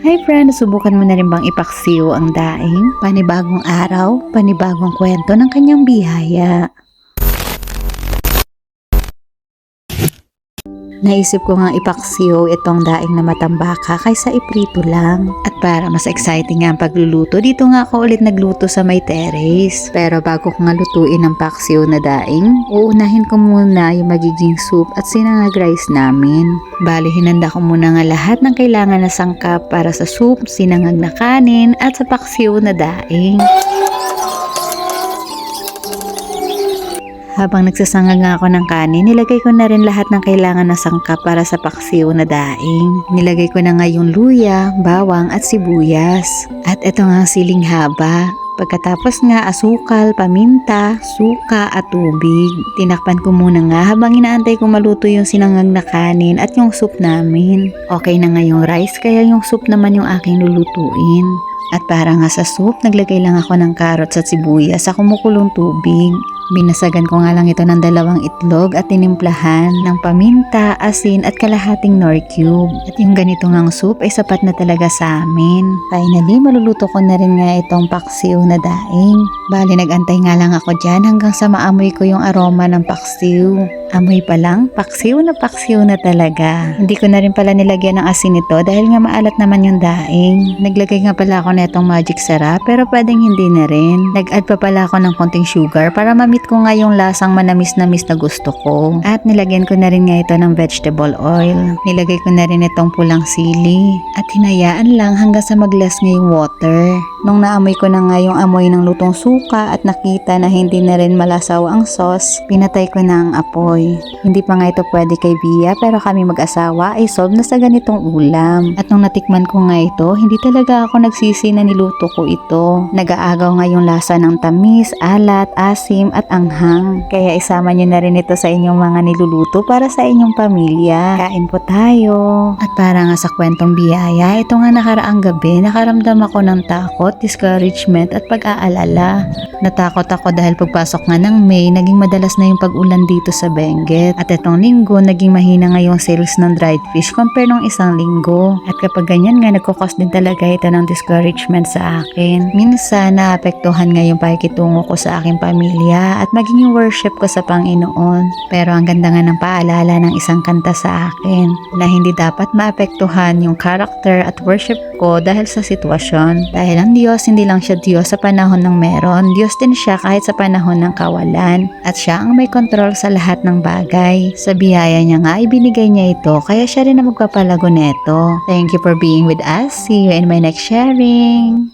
Hi friend, subukan mo na rin bang ipaksiw ang daing? Panibagong araw, panibagong kwento ng kanyang biyaya. Naisip ko nga ipaksiw itong daing na matambaka kaysa iprito lang. At para mas exciting nga ang pagluluto, dito nga ako ulit nagluto sa may terrace. Pero bago ko nga lutuin ang paksiw na daing, uunahin ko muna yung magiging soup at sinangag rice namin. Bali, hinanda ko muna nga lahat ng kailangan na sangkap para sa soup, sinangag na kanin at sa paksiw na daing. Habang nagsasangag nga ako ng kanin, nilagay ko na rin lahat ng kailangan na sangkap para sa paksiw na daing. Nilagay ko na nga yung luya, bawang at sibuyas. At ito nga ang siling haba. Pagkatapos nga asukal, paminta, suka at tubig. Tinakpan ko muna nga habang inaantay ko maluto yung sinangag na kanin at yung soup namin. Okay na nga yung rice kaya yung soup naman yung aking lulutuin. At para nga sa soup, naglagay lang ako ng carrots at sibuyas sa kumukulong tubig. Binasagan ko nga lang ito ng 2 itlog at tinimplahan ng paminta, asin at kalahating nor cube. At yung ganito ngang soup ay sapat na talaga sa amin. Finally, maluluto ko na rin nga itong paksiw na daing. Bali, nagantay nga lang ako dyan hanggang sa maamoy ko yung aroma ng paksiw. Amoy pa lang, paksiw na talaga. Hindi ko na rin pala nilagyan ng asin ito dahil nga maalat naman yung daing. Naglagay nga pala ako na itong magic sarap pero pwedeng hindi na rin. Nag-add pa pala ako ng konting sugar para mamit ko nga yung lasang manamis-namis na gusto ko. At nilagyan ko na rin nga ito ng vegetable oil. Nilagay ko na rin itong pulang sili. At hinayaan lang hanggang sa maglas nga yung water. Nung naamoy ko na nga yung amoy ng lutong suka at nakita na hindi na rin malasaw ang sauce, pinatay ko na ang apoy. Hindi pa nga ito pwede kay Bia pero kami mag-asawa ay solve na sa ganitong ulam. At nung natikman ko nga ito, hindi talaga ako nagsisi na niluto ko ito. Nag-aagaw nga yung lasa ng tamis, alat, asim at anghang. Kaya isama nyo na rin ito sa inyong mga niluluto para sa inyong pamilya. Kain po tayo. At para nga sa kwentong biyaya, ito nga nakaraang gabi, nakaramdam ako ng takot, discouragement at pag-aalala. Natakot ako dahil pagpasok nga ng May, naging madalas na yung pag-ulan dito sa Benguet. At itong linggo, naging mahina nga yung sales ng dried fish compare nung isang linggo. At kapag ganyan nga, nagkukos din talaga ito ng discouragement sa akin. Minsan, naapektuhan nga yung pakikitungo ko sa aking pamilya at maging yung worship ko sa Panginoon. Pero ang ganda nga ng paalala ng isang kanta sa akin na hindi dapat maapektuhan yung character at worship ko dahil sa sitwasyon. Dahil ang Diyos, hindi lang siya Diyos sa panahon ng meron. Diyos din siya kahit sa panahon ng kawalan. At siya ang may kontrol sa lahat ng bagay. Sa biyaya niya nga, ibinigay niya ito, kaya siya rin ang magpapalago neto. Thank you for being with us. See you in my next sharing.